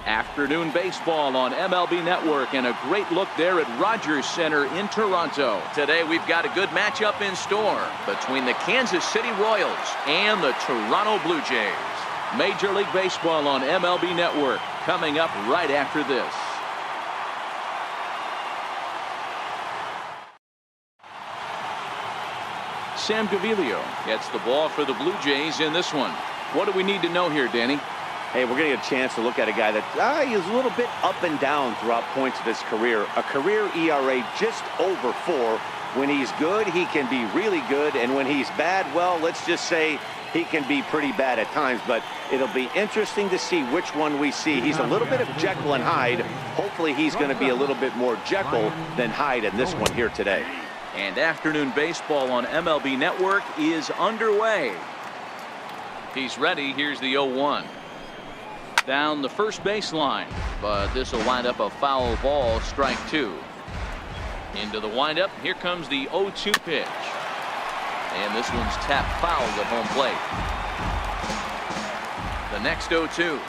Afternoon baseball on MLB Network, and a great look there at Rogers Center in Toronto. Today we've got a good matchup in store between the Kansas City Royals and the Toronto Blue Jays. Major League Baseball on MLB Network coming up right after this. Sam Gaviglio gets the ball for the Blue Jays in this one. What do we need to know here, Danny? Hey, we're going to get a chance to look at a guy that is a little bit up and down throughout points of his career. A career ERA just over 4. When he's good, he can be really good. And when he's bad, well, let's just say he can be pretty bad at times. But it'll be interesting to see which one we see. He's a little bit of Jekyll and Hyde. Hopefully he's going to be a little bit more Jekyll than Hyde in this one here today. And afternoon baseball on MLB Network is underway. He's ready. Here's the 0-1. Down the first baseline, but this will wind up a foul ball, strike 2. Into the windup, here comes the 0-2 pitch. And this one's tapped foul at home plate. The next 0-2.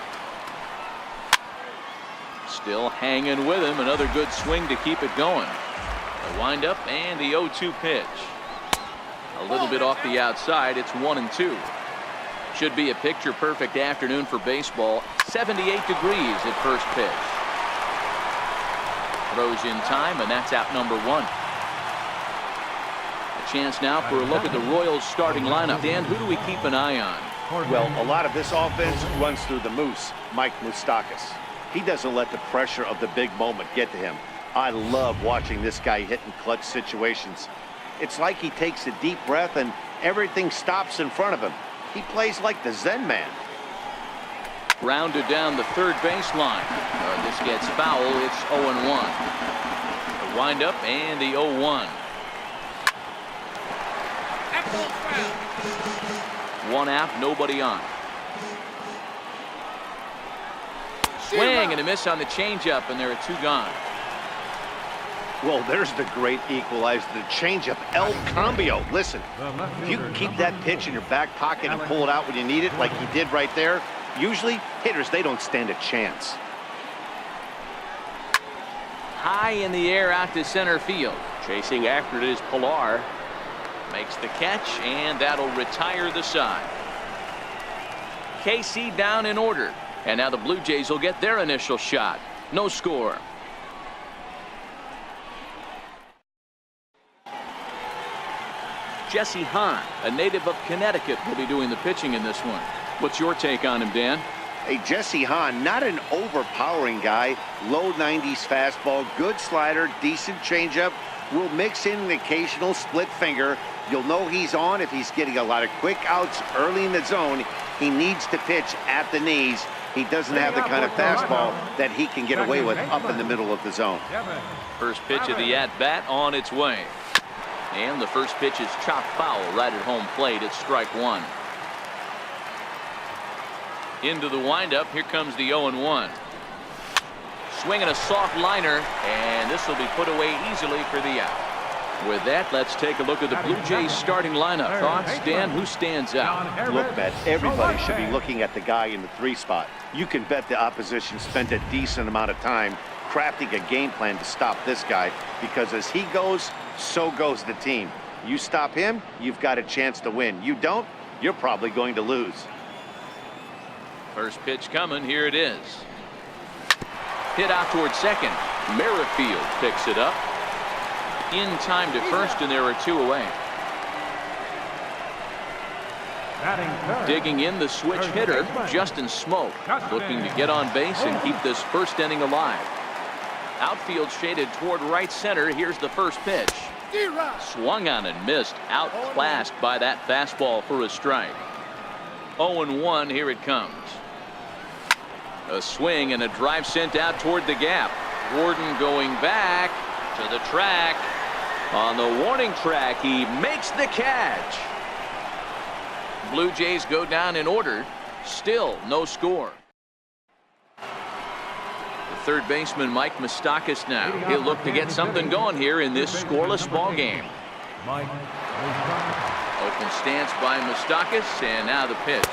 Still hanging with him, another good swing to keep it going. The windup and the 0-2 pitch. A little bit off the outside, it's 1-2. Should be a picture-perfect afternoon for baseball. 78 degrees at first pitch. Throws in time, and that's out number 1. A chance now for a look at the Royals starting lineup. Dan, who do we keep an eye on? Well, a lot of this offense runs through the Moose, Mike Moustakas. He doesn't let the pressure of the big moment get to him. I love watching this guy hit in clutch situations. It's like he takes a deep breath and everything stops in front of him. He plays like the Zen man. Grounded down the third baseline. This gets foul. It's 0-1. The windup and the 0-1. One out, nobody on. Swing and a miss on the changeup, and there are 2 gone. Well, there's the great equalizer, the changeup, El Cambio. Listen, if you can keep that pitch in your back pocket and pull it out when you need it, like he did right there, usually hitters, they don't stand a chance. High in the air out to center field. Chasing after it is Pilar. Makes the catch, and that'll retire the side. KC down in order. And now the Blue Jays will get their initial shot. No score. Jesse Hahn, a native of Connecticut, will be doing the pitching in this one. What's your take on him, Dan? Hey, Jesse Hahn, not an overpowering guy. Low 90s fastball, good slider, decent changeup. Will mix in an occasional split finger. You'll know he's on if he's getting a lot of quick outs early in the zone. He needs to pitch at the knees. He doesn't have the kind of fastball that he can get away with up in the middle of the zone. First pitch of the at-bat on its way. And the first pitch is chopped foul right at home plate. It's strike 1. Into the windup. Here comes the 0-1. Swinging a soft liner, and this will be put away easily for the out. With that, let's take a look at the Blue Jays starting lineup. Thoughts, Dan? Who stands out? Look, Matt, everybody should be looking at the guy in the 3 spot. You can bet the opposition spent a decent amount of time crafting a game plan to stop this guy, because as he goes, so goes the team. You stop him, you've got a chance to win. You don't, you're probably going to lose. First pitch coming. Here it is. Hit out towards second. Merrifield picks it up. In time to first, and there are 2 away. Digging in the switch hitter, Justin Smoke, looking to get on base and keep this first inning alive. Outfield shaded toward right center. Here's the first pitch. Swung on and missed. Outclassed by that fastball for a strike. 0-1. Here it comes. A swing and a drive sent out toward the gap. Gordon going back to the track. On the warning track, he makes the catch. Blue Jays go down in order. Still no score. The third baseman, Mike Moustakas, now. He'll look to get something going here in this scoreless ball game. Open stance by Moustakas, and now the pitch.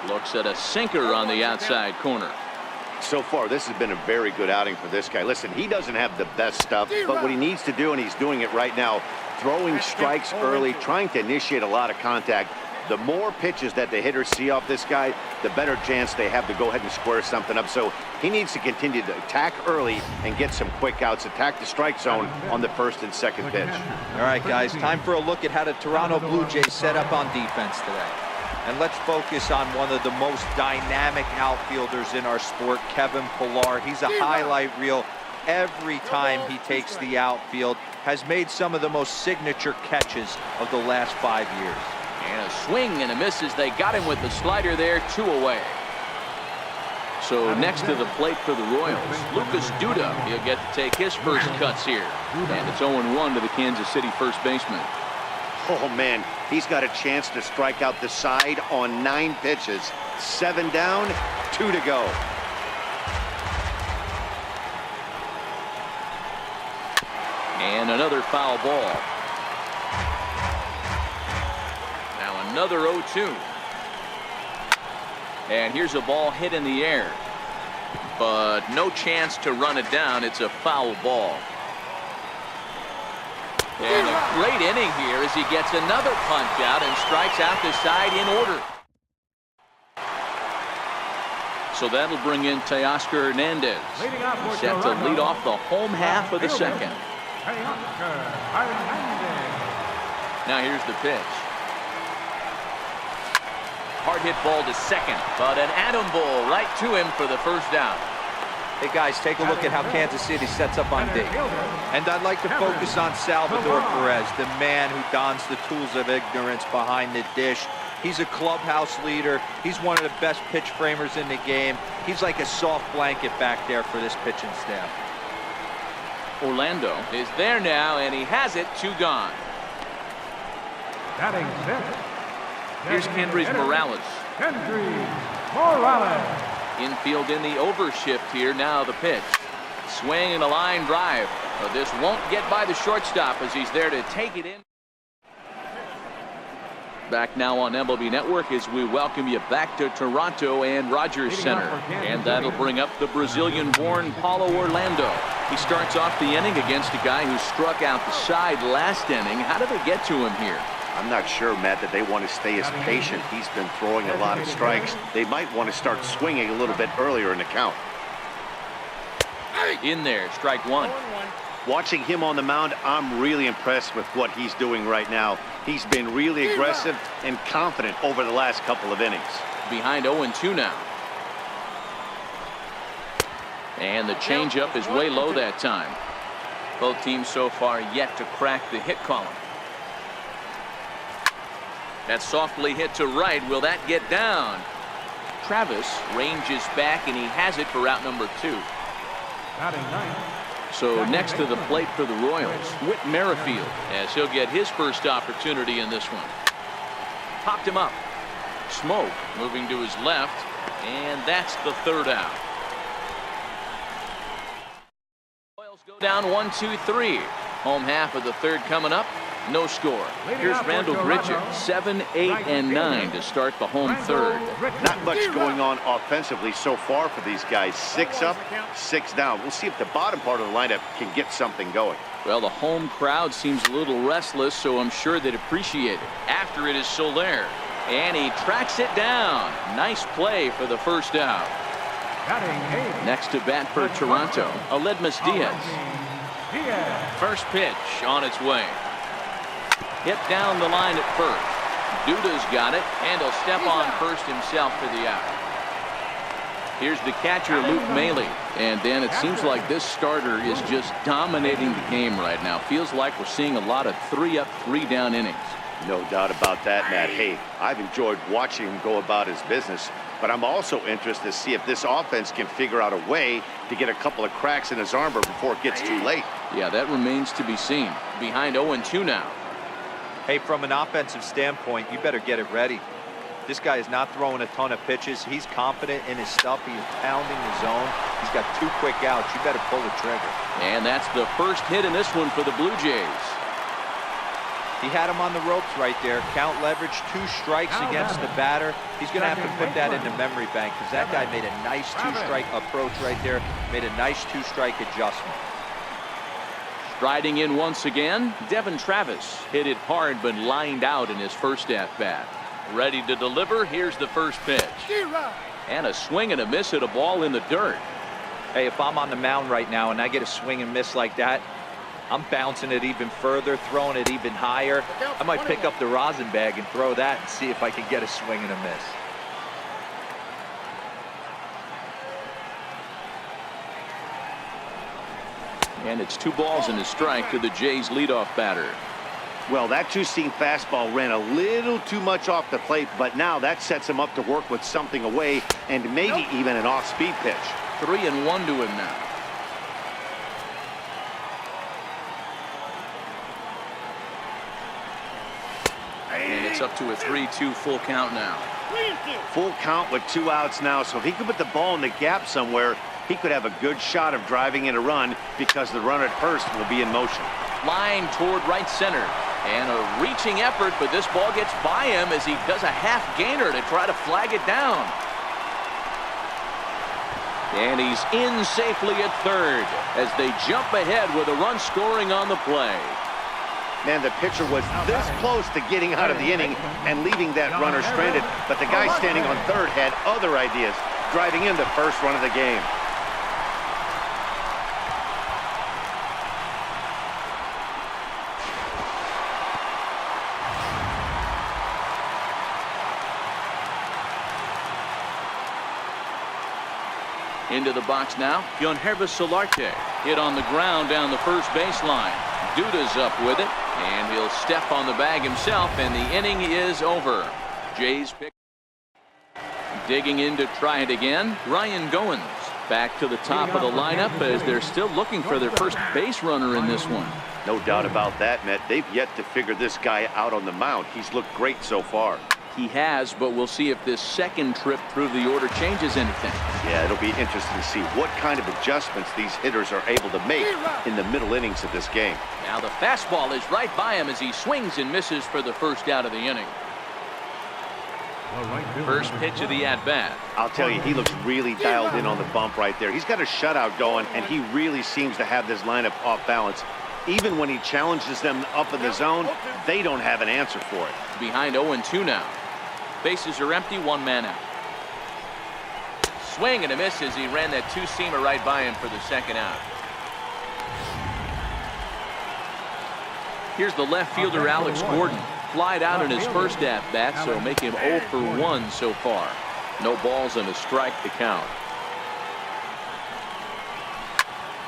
Looks at a sinker on the outside corner. So far, this has been a very good outing for this guy. Listen, he doesn't have the best stuff, but what he needs to do, and he's doing it right now, throwing strikes early, trying to initiate a lot of contact. The more pitches that the hitters see off this guy, the better chance they have to go ahead and square something up. So he needs to continue to attack early and get some quick outs, attack the strike zone on the first and second pitch. All right, guys, time for a look at how the Toronto Blue Jays set up on defense today. And let's focus on one of the most dynamic outfielders in our sport, Kevin Pillar. He's a highlight reel every time he takes the outfield, has made some of the most signature catches of the last 5 years. And a swing and a miss as they got him with the slider there, 2 away. So next to the plate for the Royals, Lucas Duda. He'll get to take his first cuts here. And it's 0-1 to the Kansas City first baseman. Oh, man, he's got a chance to strike out the side on 9 pitches. 7 down, 2 to go. And another foul ball. Now another 0-2. And here's a ball hit in the air. But no chance to run it down. It's a foul ball. And a great inning here as he gets another punch out and strikes out the side in order. So that'll bring in Teoscar Hernandez. Set to lead off the home half of the second. Now here's the pitch. Hard hit ball to second, but an atom ball right to him for the first down. Hey guys, take a look at how Kansas City sets up on D. And I'd like to focus on Salvador Perez, the man who dons the tools of ignorance behind the dish. He's a clubhouse leader. He's one of the best pitch framers in the game. He's like a soft blanket back there for this pitching staff. Orlando is there now, and he has it, 2 gone. Here's Kendrys Morales. Infield in the overshift here. Now the pitch. Swing and a line drive. But this won't get by the shortstop as he's there to take it in. Back now on MLB Network as we welcome you back to Toronto and Rogers Center. And that'll bring up the Brazilian-born Paulo Orlando. He starts off the inning against a guy who struck out the side last inning. How did they get to him here? I'm not sure, Matt, that they want to stay as patient. He's been throwing a lot of strikes. They might want to start swinging a little bit earlier in the count. In there, strike 1. Watching him on the mound, I'm really impressed with what he's doing right now. He's been really aggressive and confident over the last couple of innings. Behind 0-2 now. And the changeup is way low that time. Both teams so far yet to crack the hit column. That softly hit to right. Will that get down? Travis ranges back, and he has it for out number 2. So next to the plate for the Royals, Whit Merrifield, as he'll get his first opportunity in this one. Popped him up. Smoke moving to his left, and that's the 3rd out. Royals go down 1-2-3. Home half of the 3rd coming up. No score. Here's Randall Grichuk, 7, 8, and 9 to start the home 3rd. Not much going on offensively so far for these guys. 6 up, 6 down. We'll see if the bottom part of the lineup can get something going. Well, the home crowd seems a little restless, so I'm sure they'd appreciate it. After it is Soler, and he tracks it down. Nice play for the first out. Next to bat for Toronto, Aledmus Diaz. First pitch on its way. Hit down the line at first. Duda's got it, and he'll step on first himself for the out. Here's the catcher, Luke Maile. And Dan, it seems like this starter is just dominating the game right now. Feels like we're seeing a lot of 3-up, 3-down innings. No doubt about that, Matt. Hey, I've enjoyed watching him go about his business, but I'm also interested to see if this offense can figure out a way to get a couple of cracks in his armor before it gets too late. Yeah, that remains to be seen. Behind 0-2 now. Hey, from an offensive standpoint, you better get it ready. This guy is not throwing a ton of pitches. He's confident in his stuff. He is pounding the zone. He's got 2 quick outs. You better pull the trigger. And that's the first hit in this one for the Blue Jays. He had him on the ropes right there. Count leverage, 2 strikes against the batter. He's going to have to put that into memory bank because that guy made a nice 2-strike approach right there. Made a nice 2-strike adjustment. Striding in once again, Devin Travis hit it hard but lined out in his first at-bat. Ready to deliver. Here's the first pitch. And a swing and a miss at a ball in the dirt. Hey, if I'm on the mound right now and I get a swing and miss like that, I'm bouncing it even further, throwing it even higher. I might pick up the rosin bag and throw that and see if I can get a swing and a miss. And it's 2 balls and a strike to the Jays leadoff batter. Well, that two-seam fastball ran a little too much off the plate, but now that sets him up to work with something away and maybe even an off-speed pitch. 3-1 to him now. And it's up to a 3-2 full count now. Full count with 2 outs now, so if he could put the ball in the gap somewhere, he could have a good shot of driving in a run because the runner at first will be in motion. Flying toward right center. And a reaching effort, but this ball gets by him as he does a half gainer to try to flag it down. And he's in safely at third as they jump ahead with a run scoring on the play. Man, the pitcher was this close to getting out of the inning and leaving that runner stranded, but the guy standing on third had other ideas, driving in the first run of the game. Into the box now, Yonhervis Solarte hit on the ground down the first baseline. Duda's up with it, and he'll step on the bag himself, and the inning is over. Jays pick. Digging in to try it again, Ryan Goins back to the top of the lineup as they're still looking for their first base runner in this one. No doubt about that, Matt. They've yet to figure this guy out on the mound. He's looked great so far. He has, but we'll see if this second trip through the order changes anything. Yeah, it'll be interesting to see what kind of adjustments these hitters are able to make in the middle innings of this game. Now the fastball is right by him as he swings and misses for the first out of the inning. First pitch of the at-bat. I'll tell you, he looks really dialed in on the bump right there. He's got a shutout going, and he really seems to have this lineup off balance. Even when he challenges them up in the zone, they don't have an answer for it. Behind 0-2 now. Bases are empty, 1 man out. Swing and a miss as he ran that 2-seamer right by him for the second out. Here's the left fielder, Alex Gordon. Flied out in his first at-bat, so make him 0 for 1 so far. No balls and a strike to count.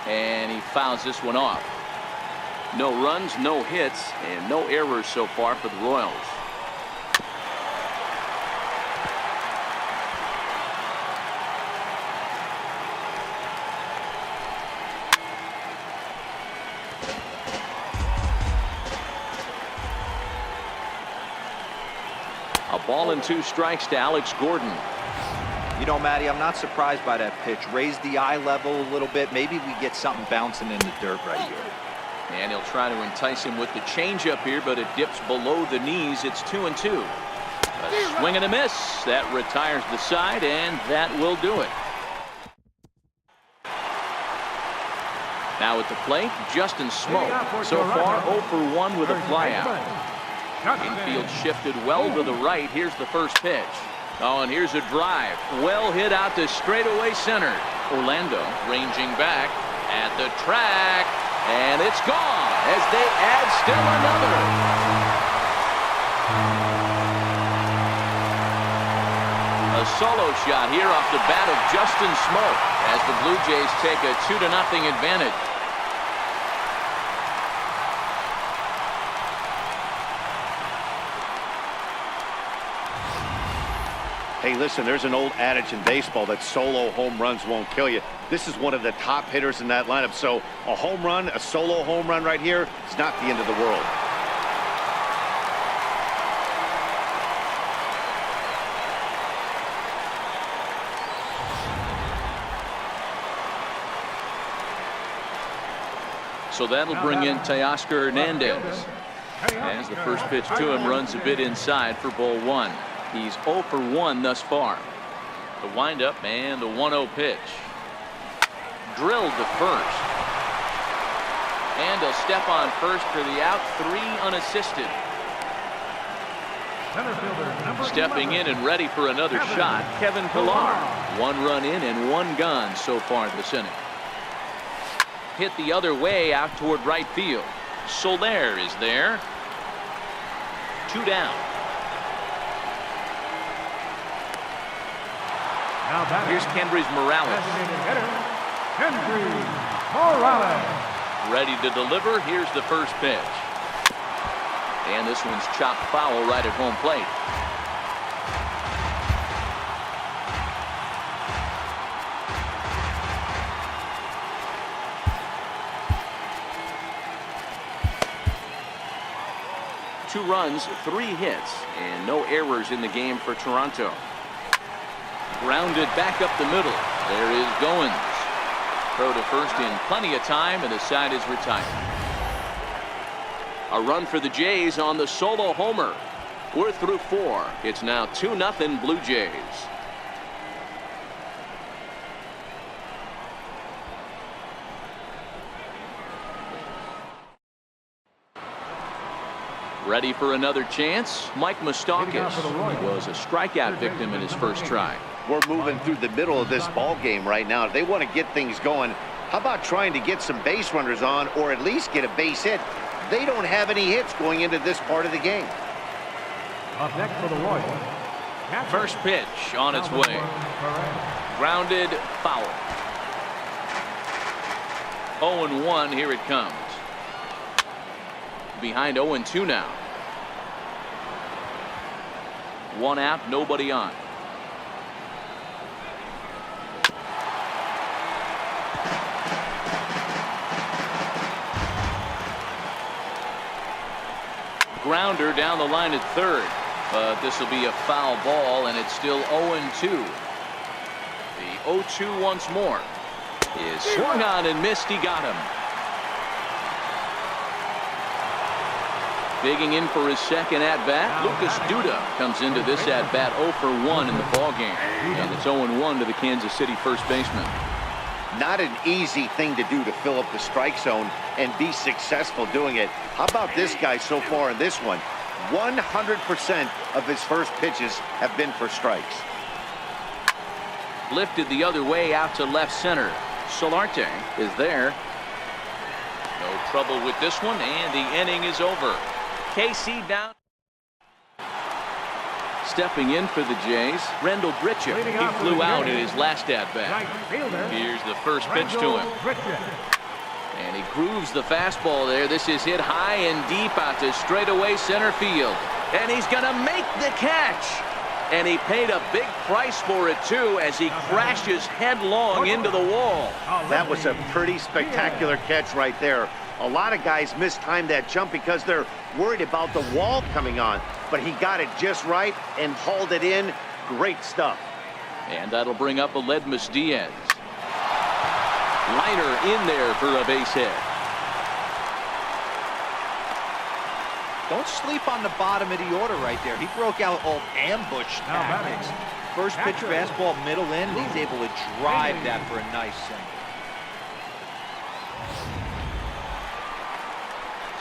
And he fouls this one off. No runs, no hits, and no errors so far for the Royals. A ball and 2 strikes to Alex Gordon. You know, Matty, I'm not surprised by that pitch. Raise the eye level a little bit. Maybe we get something bouncing in the dirt right here. And he'll try to entice him with the changeup here, but it dips below the knees. It's 2-2. A swing and a miss. That retires the side, and that will do it. Now at the plate, Justin Smoke. So far, 0 for 1 with a flyout. Infield shifted well to the right. Here's the first pitch. Oh, and here's a drive. Well hit out to straightaway center. Orlando ranging back at the track. And it's gone as they add still another. A solo shot here off the bat of Justin Smoke as the Blue Jays take a 2-0 advantage. Hey, listen, there's an old adage in baseball that solo home runs won't kill you. This is one of the top hitters in that lineup. So a home run, a solo home run right here, is not the end of the world. So that'll bring in Teoscar Hernandez. As the first pitch to him runs a bit inside for ball one. He's 0 for 1 thus far. The windup and the 1-0 pitch. Drilled to first. And he'll step on first for the out, 3 unassisted. Stepping in and ready for another shot, Kevin Pillar. 1 run in and 1 gone so far this inning. Hit the other way out toward right field. Soler is there. 2 down. Here's Kendrys Morales. Ready to deliver. Here's the first pitch. And this one's chopped foul right at home plate. Two runs, 3 hits, and no errors in the game for Toronto. Grounded back up the middle. There is Goins. Throw to first in plenty of time, and the side is retired. A run for the Jays on the solo homer. We're through 4. It's now 2-0 Blue Jays. Ready for another chance? Mike Moustakas was a strikeout victim in his first try. We're moving through the middle of this ball game right now. If they want to get things going, how about trying to get some base runners on, or at least get a base hit? They don't have any hits going into this part of the game. Up next for the Royals. First pitch on its way. Grounded, foul. 0-1, here it comes. Behind 0-2 now. 1 out, nobody on. Grounder down the line at third, but this will be a foul ball, and it's still 0-2. The 0-2 once more is swung on and missed. He got him. Digging in for his second at-bat, Lucas Duda comes into this at-bat 0 for 1 in the ballgame, and it's 0-1 to the Kansas City first baseman. Not an easy thing to do to fill up the strike zone and be successful doing it. How about this guy so far in this one? 100% of his first pitches have been for strikes. Lifted the other way out to left center. Solarte is there. No trouble with this one, and the inning is over. KC down. Stepping in for the Jays, Rendell Britchett. He flew out in his last at-bat. Here's the first pitch to him. And he grooves the fastball there. This is hit high and deep out to straightaway center field. And he's going to make the catch. And he paid a big price for it, too, as he crashes headlong into the wall. That was a pretty spectacular catch right there. A lot of guys mistimed that jump because they're worried about the wall coming on. But he got it just right and hauled it in. Great stuff. And that'll bring up Aledmus Diaz. Liner in there for a base hit. Don't sleep on the bottom of the order right there. He broke out old ambush tactics. First pitch fastball middle in, and he's able to drive that for a nice single.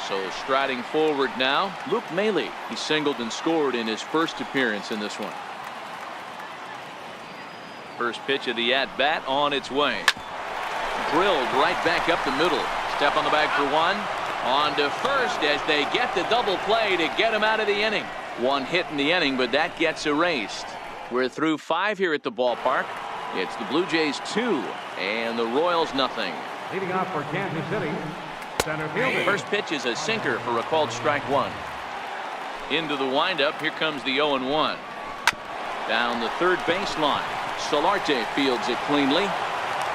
So striding forward now, Luke Maile. He singled and scored in his first appearance in this one. First pitch of the at-bat on its way. Drilled right back up the middle. Step on the bag for 1. On to first as they get the double play to get him out of the inning. 1 hit in the inning, but that gets erased. We're through 5 here at the ballpark. It's the Blue Jays 2 and the Royals nothing. Leading off for Kansas City, center fielder. First pitch is a sinker for a called strike 1. Into the windup. Here comes the 0-1. Down the third baseline. Solarte fields it cleanly.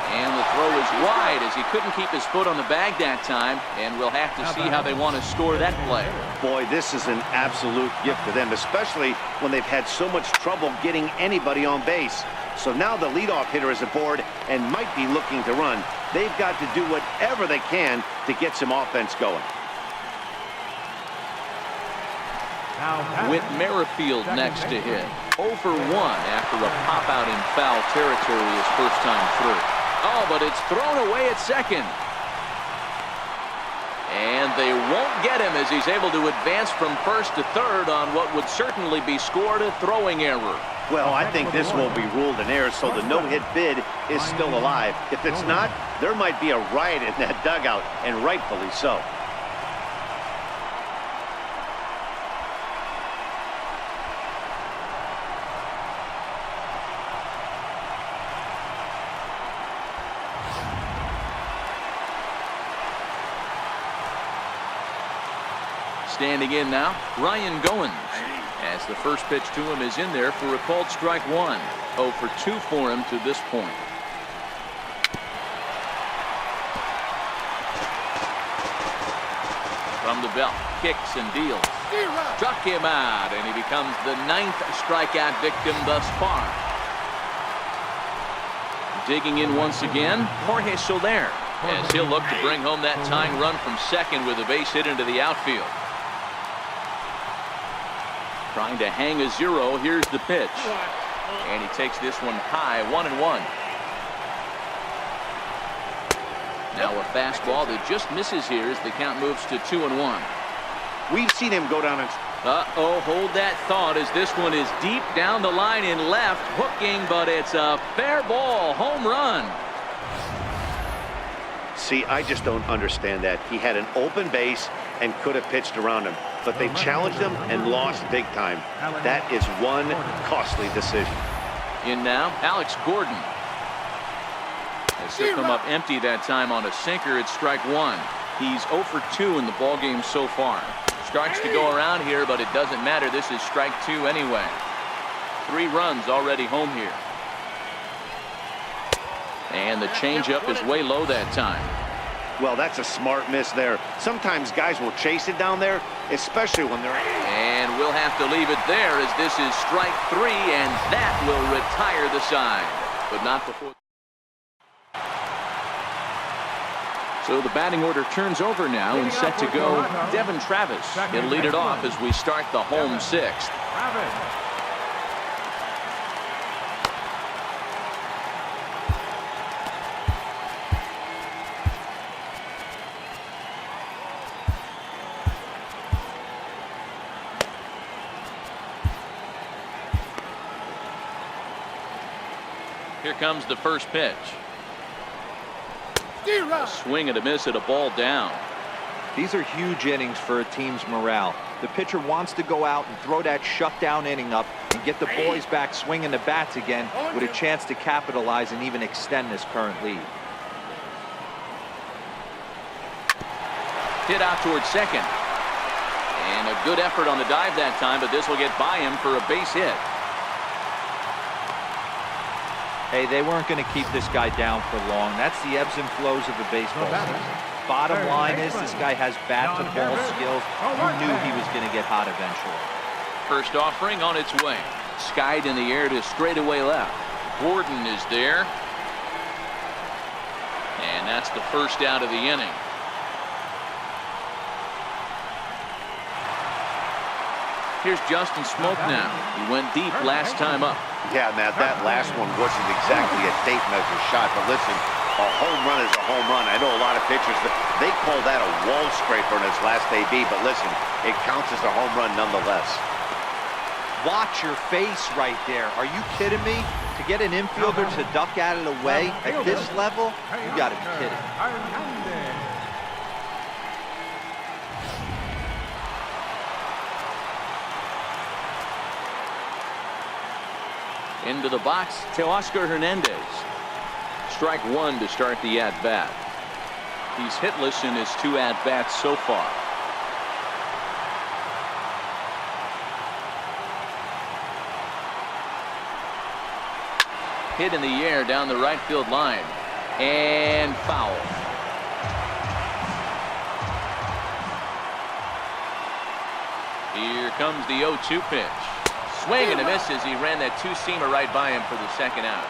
And the throw is wide as he couldn't keep his foot on the bag that time. And we'll have to see how they want to score that play. Boy, this is an absolute gift to them, especially when they've had so much trouble getting anybody on base. So now the leadoff hitter is aboard and might be looking to run. They've got to do whatever they can to get some offense going. With Merrifield next to hit. 0 for 1 after a pop out in foul territory his first time through. Oh, but it's thrown away at second. And they won't get him as he's able to advance from first to third on what would certainly be scored a throwing error. Well, I think this will be ruled an error, so the no-hit bid is still alive. If it's not, there might be a riot in that dugout, and rightfully so. Standing in now, Ryan Goins, as the first pitch to him is in there for a called strike one. 0 for 2 for him to this point. From the belt, kicks and deals. Struck him out, and he becomes the 9th strikeout victim thus far. Digging in once again, Jorge Soler, as he'll look to bring home that tying run from second with a base hit into the outfield. Trying to hang a 0. Here's the pitch. And he takes this one high, 1-1. Now a fastball that just misses here as the count moves to 2-1. We've seen him go down and... Uh-oh, hold that thought as this one is deep down the line in left, hooking, but it's a fair ball, home run. See, I just don't understand that. He had an open base and could have pitched around him, but they challenged him and lost big time. That is one costly decision. In now, Alex Gordon. As he'll come up empty that time on a sinker, it's strike one. He's 0 for 2 in the ballgame so far. Starts to go around here, but it doesn't matter. This is strike 2 anyway. 3 runs already home here. And the changeup is way low that time. Well, that's a smart miss there. Sometimes guys will chase it down there, especially when they're... And we'll have to leave it there as this is strike 3, and that will retire the side. But not before... So the batting order turns over now and set to go. Devin Travis. He'll lead it off as we start the home 6th. Here comes the first pitch. A swing and a miss at a ball down. These are huge innings for a team's morale. The pitcher wants to go out and throw that shutdown inning up and get the boys back swinging the bats again with a chance to capitalize and even extend this current lead. Hit out towards second. And a good effort on the dive that time, but this will get by him for a base hit. Hey, they weren't going to keep this guy down for long. That's the ebbs and flows of the baseball season. Bottom line is this guy has bat-to-ball skills. You knew he was going to get hot eventually. First offering on its way. Skied in the air to straightaway left. Gordon is there. And that's the first out of the inning. Here's Justin Smoke now. He went deep last time up. Yeah, Matt, that last one wasn't exactly a tape measure shot, but listen, a home run is a home run. I know a lot of pitchers, they call that a wall scraper in his last AB, but listen, it counts as a home run nonetheless. Watch your face right there. Are you kidding me? To get an infielder to duck out of the way at this level, you got to be kidding. Into the box, Teoscar Hernandez. Strike 1 to start the at-bat. He's hitless in his 2 at-bats so far. Hit in the air down the right field line. And foul. Here comes the 0-2 pitch. Swing and a miss as he ran that 2-seamer right by him for the second out.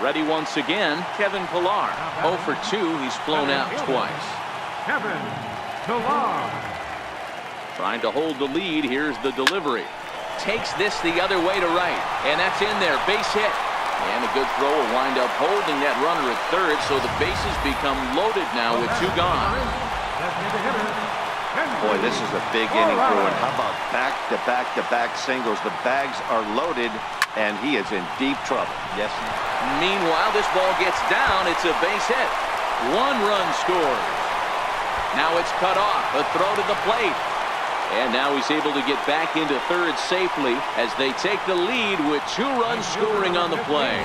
Ready once again, Kevin Pillar. 0 for 2, he's flown out twice. Kevin Pillar. Trying to hold the lead. Here's the delivery. Takes this the other way to right. And that's in there. Base hit. And a good throw will wind up holding that runner at third. So the bases become loaded now with 2 gone. Boy, this is a big inning for him. How about back-to-back-to-back singles? The bags are loaded, and he is in deep trouble. Yes. Meanwhile, this ball gets down. It's a base hit. 1 run scores. Now it's cut off. A throw to the plate. And now he's able to get back into third safely as they take the lead with 2 runs scoring on the play.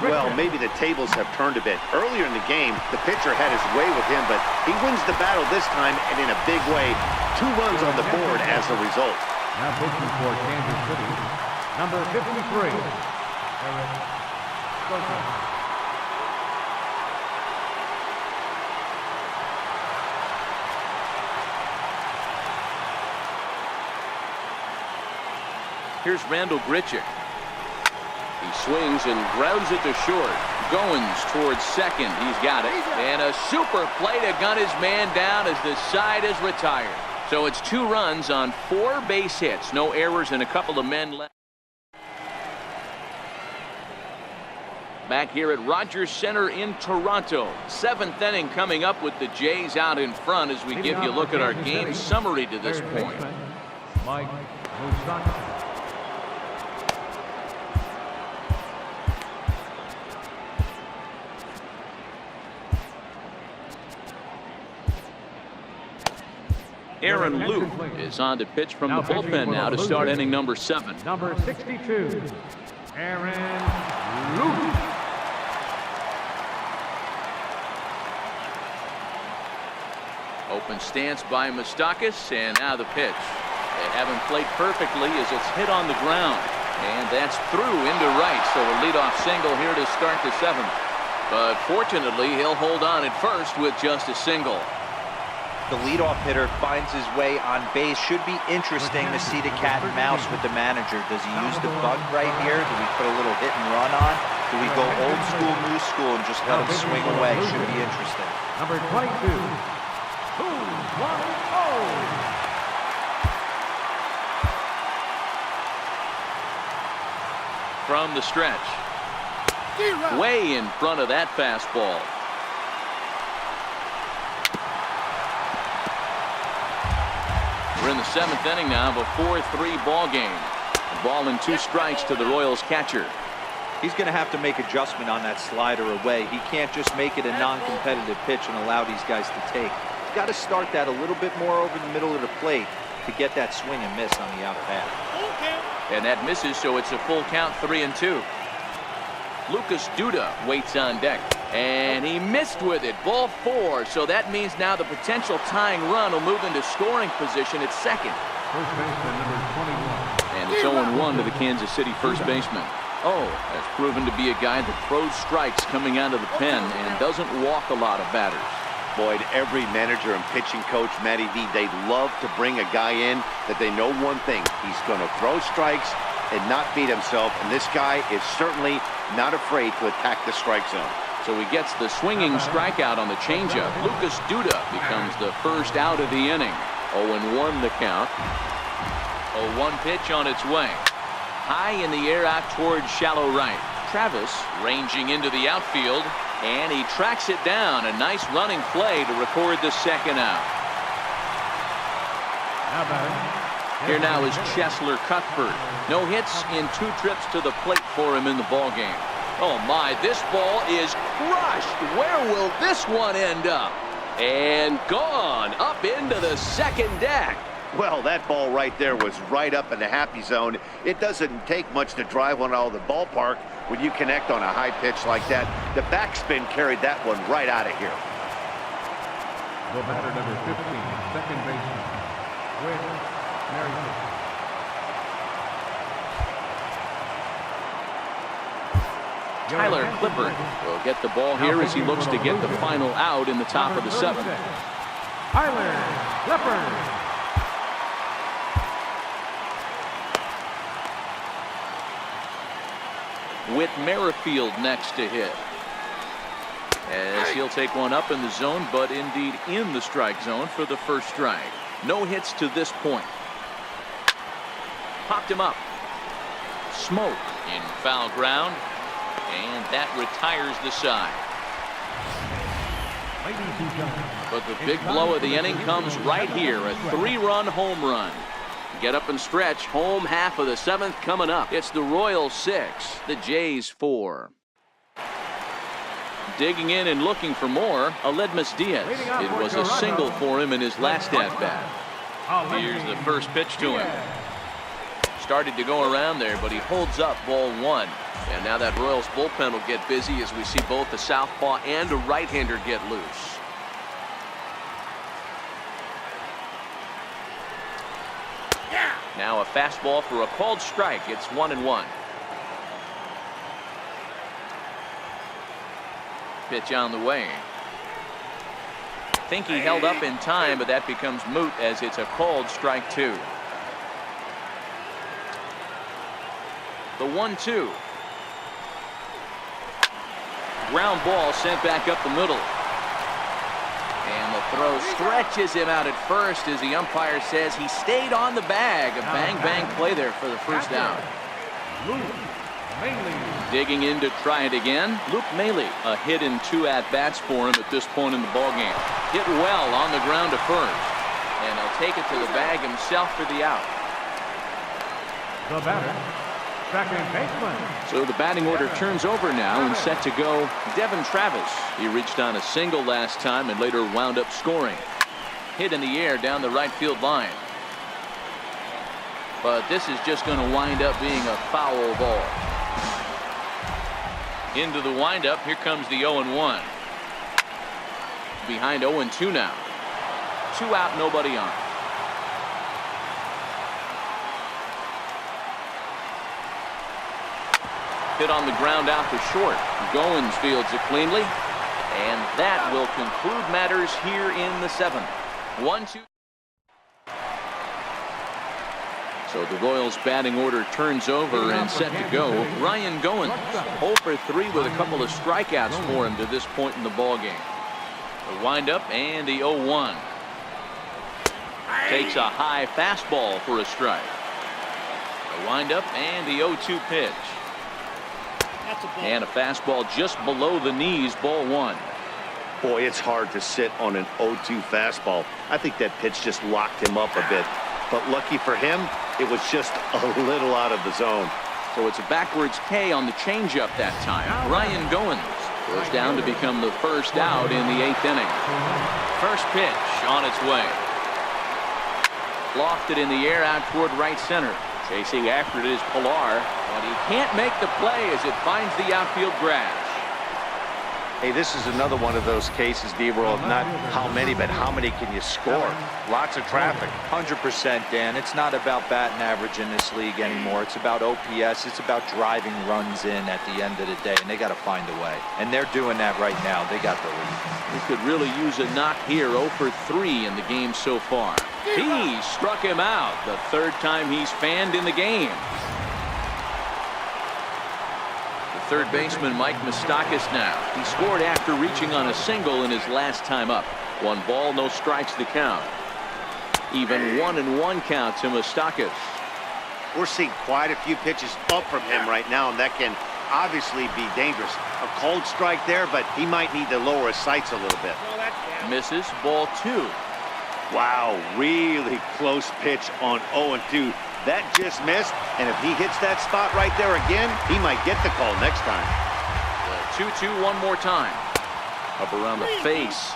Well, maybe the tables have turned a bit. Earlier in the game, the pitcher had his way with him, but he wins the battle this time, and in a big way. 2 runs on the board as a result. Now pitching for Kansas City, number 53, Eric Scotia. Here's Randall Grichuk. He swings and grounds it to short. Goins towards second. He's got it. And a super play to gun his man down as the side is retired. So it's 2 runs on 4 base hits. No errors and a couple of men left. Back here at Rogers Center in Toronto. 7th inning coming up with the Jays out in front as we give you a look at our game summary to this point. Mike Moustakas. Aaron Luke is on to pitch from the bullpen now to start inning number 7. Number 62, Aaron Luke. Open stance by Moustakas, and now the pitch. They haven't played perfectly as it's hit on the ground. And that's through into right, so a leadoff single here to start the 7th. But fortunately, he'll hold on at first with just a single. The leadoff hitter finds his way on base. Should be interesting to see the cat and mouse with the manager. Does he use the bunt right here? Do we put a little hit and run on? Do we go old school, new school, and just let him swing away? Should be interesting. Number 22, From the stretch. Way in front of that fastball. We're in the 7th inning now of a 4-3 ball game. A ball and 2 strikes to the Royals catcher. He's going to have to make adjustment on that slider away. He can't just make it a non-competitive pitch and allow these guys to take. He's got to start that a little bit more over the middle of the plate to get that swing and miss on the outer half. And that misses, so it's a full count, 3-2. Lucas Duda waits on deck. And he missed with it. Ball 4. So that means now the potential tying run will move into scoring position at second. First baseman, number 21. And it's 0-1 to the Kansas City first baseman. Oh, that's proven to be a guy that throws strikes coming out of the pen and doesn't walk a lot of batters. Boyd, every manager and pitching coach, Matty V, they love to bring a guy in that they know one thing. He's going to throw strikes and not beat himself. And this guy is certainly not afraid to attack the strike zone. So he gets the swinging strikeout on the changeup. Lucas Duda becomes the first out of the inning. 0-1 the count. 0-1 pitch on its way. High in the air out towards shallow right. Travis ranging into the outfield, and he tracks it down. A nice running play to record the second out. Here now is Cheslor Cuthbert. No hits in 2 trips to the plate for him in the ballgame. Oh my, this ball is crushed. Where will this one end up? And gone up into the second deck. Well, that ball right there was right up in the happy zone. It doesn't take much to drive one out of the ballpark when you connect on a high pitch like that. The backspin carried that one right out of here. The batter, number 15, second baseman, Whit Merrifield. Tyler Clippard will get the ball here as he looks to get the final out in the top of the 7th. Tyler Clippard. With Merrifield next to hit. As he'll take one up in the zone, but indeed in the strike zone for the first strike. No hits to this point. Popped him up. Smoke in foul ground, and that retires the side. But the big blow of the inning comes right here, a 3-run home run. Get up and stretch. Home half of the 7th coming up. It's the Royals 6, the Jays 4. Digging in and looking for more, Aledmus Diaz. It was a single for him in his last at-bat. Here's the first pitch to him. Started to go around there, but he holds up ball 1. And now that Royals bullpen will get busy as we see both the southpaw and a right-hander get loose. Now a fastball for a called strike. It's 1-1. Pitch on the way. Think he held up in time, but that becomes moot as it's a called strike 2. The 1-2. Ground ball sent back up the middle. And the throw stretches him out at first as the umpire says he stayed on the bag. A bang-bang play there for the first out. Digging in to try it again. Luke Maley, a hit in 2 at-bats for him at this point in the ballgame. Hit well on the ground to first. And he'll take it to the bag himself for the out. The batter, second baseman. So the batting order turns over now and set to go Devin Travis. He reached on a single last time and later wound up scoring. Hit in the air down the right field line. But this is just going to wind up being a foul ball. Into the windup, here comes the 0-1. Behind 0-2 now. 2 out, nobody on. Hit on the ground out to short. Goins fields it cleanly. And that will conclude matters here in the 7th. 1-2. So the Royals batting order turns over and set to go. Ryan Goins 0 for 3 with a couple of strikeouts for him to this point in the ballgame. The windup and the 0-1. Takes a high fastball for a strike. The windup and the 0-2 pitch. And a fastball just below the knees, ball 1. Boy, it's hard to sit on an 0-2 fastball. I think that pitch just locked him up a bit. But lucky for him, it was just a little out of the zone. So it's a backwards K on the changeup that time. Ryan Goins goes down to become the first out in the 8th inning. First pitch on its way. Lofted in the air out toward right center. Chasing after it is Pilar, but he can't make the play as it finds the outfield grass. Hey, this is another one of those cases, D-Roll, of not how many, but how many can you score? Lots of traffic. 100%, Dan. It's not about batting average in this league anymore. It's about OPS. It's about driving runs in at the end of the day, and they got to find a way. And they're doing that right now. They got the lead. He could really use a knock here. 0 for 3 in the game so far. He struck him out the 3rd time he's fanned in the game. The 3rd baseman, Mike Moustakas now. He scored after reaching on a single in his last time up. 1 ball, no strikes the count. Even 1-1 count to Moustakas. We're seeing quite a few pitches up from him right now, and that can obviously be dangerous. A cold strike there, but he might need to lower his sights a little bit. Misses, ball 2. Wow, really close pitch on 0-2. That just missed, and if he hits that spot right there again, he might get the call next time. The 2-2 one more time. Up around the face.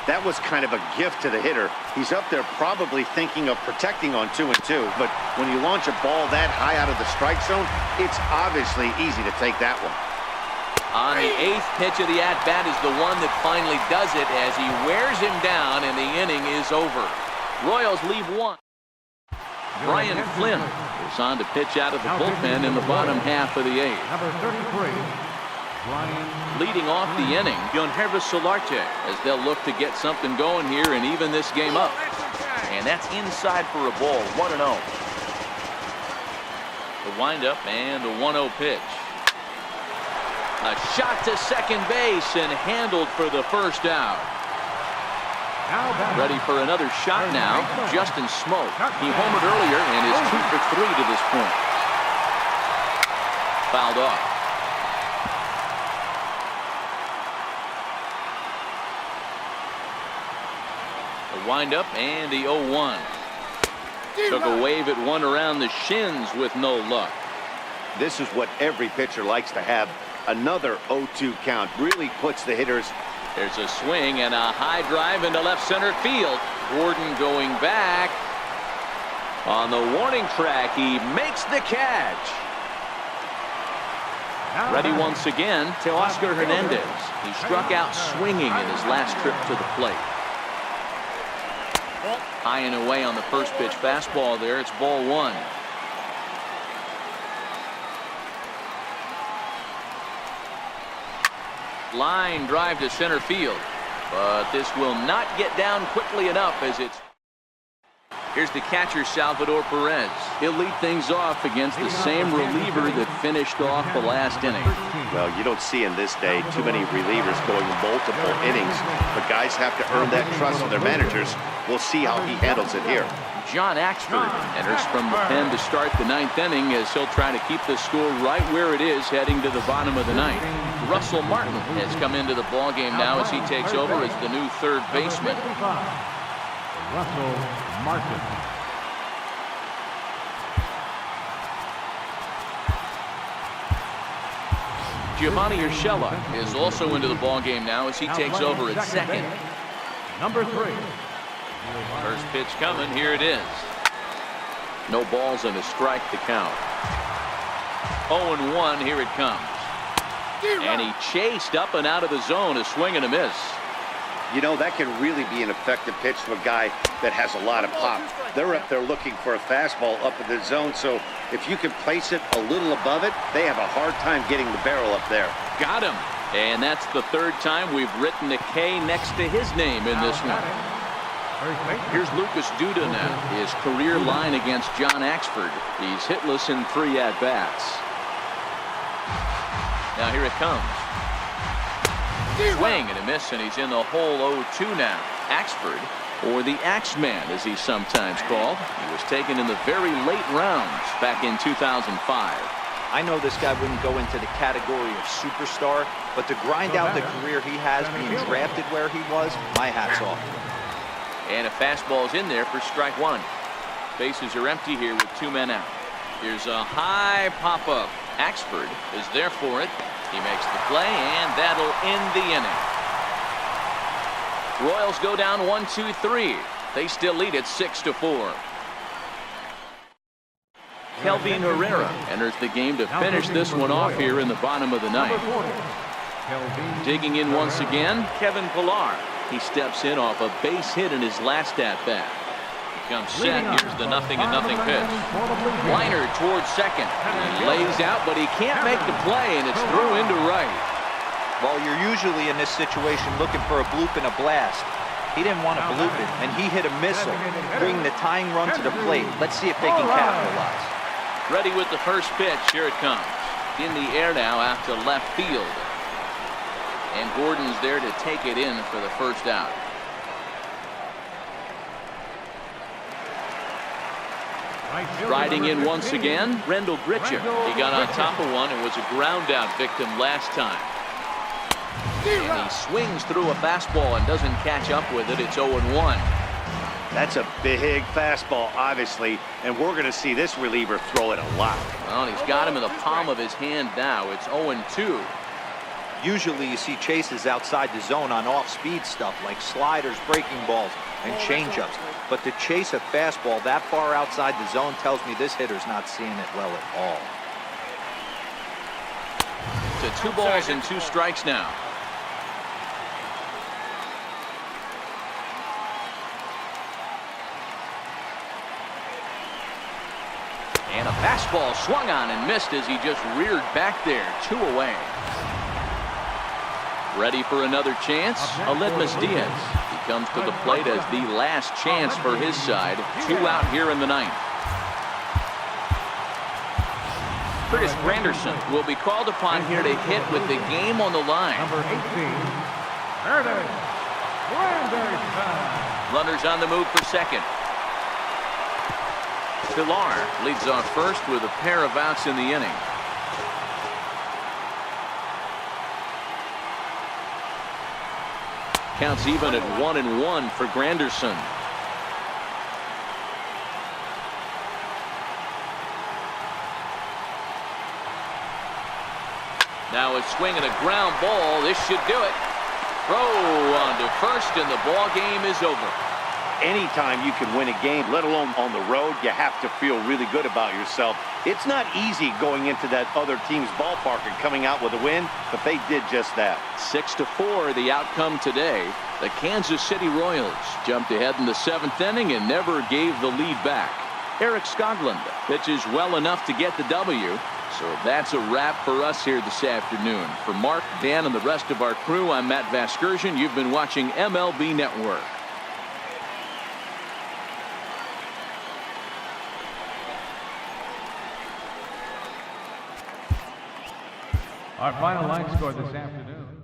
That was kind of a gift to the hitter. He's up there probably thinking of protecting on 2-2, but when you launch a ball that high out of the strike zone, it's obviously easy to take that one. On the 8th pitch of the at-bat is the one that finally does it as he wears him down and the inning is over. Royals leave 1. Brian Flynn is on to pitch out of the bullpen in the bottom half of the 8th. Number 33, Brian. Leading off the inning, Yonhervis Solarte, as they'll look to get something going here and even this game up. And that's inside for a ball, 1-0. The windup and the 1-0 pitch. A shot to second base and handled for the first out. Ready for another shot now. Justin Smoke. He homered earlier and is 2 for 3 to this point. Fouled off. The windup and the 0-1. Took a wave at one around the shins with no luck. This is what every pitcher likes to have. Another 0-2 count really puts the hitters. There's a swing and a high drive into left center field. Gordon going back. On the warning track, he makes the catch. Ready once again to Oscar Hernandez. He struck out swinging in his last trip to the plate. High and away on the first pitch fastball there. It's ball one. Line drive to center field, but this will not get down quickly enough as it's. Here's the catcher, Salvador Perez. He'll lead things off against the same reliever that finished off the last inning. Well, you don't see in this day too many relievers going multiple innings, but guys have to earn that trust of their managers. We'll see how he handles it here. John Axford enters from the pen to start the ninth inning as he'll try to keep the score right where it is heading to the bottom of the ninth. Russell Martin has come into the ballgame now as he takes over as the new third baseman. Russell Martin. Giovanni Urshela is also into the ballgame now as he takes over at second. Number 3. First pitch coming. Here it is. No balls and a strike to count. 0-1. Here it comes. And he chased up and out of the zone. A swing and a miss. You know, that can really be an effective pitch to a guy that has a lot of pop. They're up there looking for a fastball up in the zone, so if you can place it a little above it, they have a hard time getting the barrel up there. Got him. And that's the third time we've written a K next to his name in this one. Here's Lucas Duda now. His career line against John Axford. He's hitless in 3 at-bats. Now here it comes. Swing and a miss, and he's in the hole 0-2 now. Axford, or the Axeman as he's sometimes called. He was taken in the very late rounds back in 2005. I know this guy wouldn't go into the category of superstar, but to grind out the career he has being drafted where he was, my hat's off. And a fastball's in there for strike one. Bases are empty here with 2 men out. Here's a high pop-up. Axford is there for it. He makes the play, and that'll end the inning. Royals go down 1-2-3. They still lead it 6-4. Kelvin Herrera enters the game to finish this one off here in the bottom of the ninth. Digging in once again, Kevin Pillar. He steps in off a base hit in his last at-bat. He comes set. Here's the 0-0 pitch. Liner towards second. He lays out, but he can't make the play, and it's through into right. Well, you're usually in this situation looking for a bloop and a blast. He didn't want to bloop it, and he hit a missile, bringing the tying run to the plate. Let's see if they can capitalize. Ready with the first pitch. Here it comes. In the air now out to left field. And Gordon's there to take it in for the first out. Riding in once again, Rendell Gritcher. He got on top of one and was a ground out victim last time. And he swings through a fastball and doesn't catch up with it. It's 0-1. That's a big fastball, obviously, and we're going to see this reliever throw it a lot. Well, he's got him in the palm of his hand now. It's 0-2. Usually you see chases outside the zone on off-speed stuff like sliders, breaking balls, and changeups. But to chase a fastball that far outside the zone tells me this hitter's not seeing it well at all. To 2 balls and 2 strikes now. And a fastball swung on and missed as he just reared back there. 2 away. Ready for another chance? Aledmus Diaz. He comes to the plate as the last chance for his side. 2 out here in the ninth. Curtis Granderson will be called upon here to hit with the game on the line. Number 18, Runners on the move for second. Pilar leads off first with a pair of outs in the inning. Counts even at 1-1 for Granderson. Now a swing and a ground ball. This should do it. Throw on to first, and the ball game is over. Anytime you can win a game, let alone on the road, you have to feel really good about yourself. It's not easy going into that other team's ballpark and coming out with a win, but they did just that. 6-4 the outcome today. The Kansas City Royals jumped ahead in the 7th inning and never gave the lead back. Eric Skoglund pitches well enough to get the W. So that's a wrap for us here this afternoon. For Mark, Dan, and the rest of our crew, I'm Matt Vasgersian. You've been watching MLB Network. Our final line score this afternoon.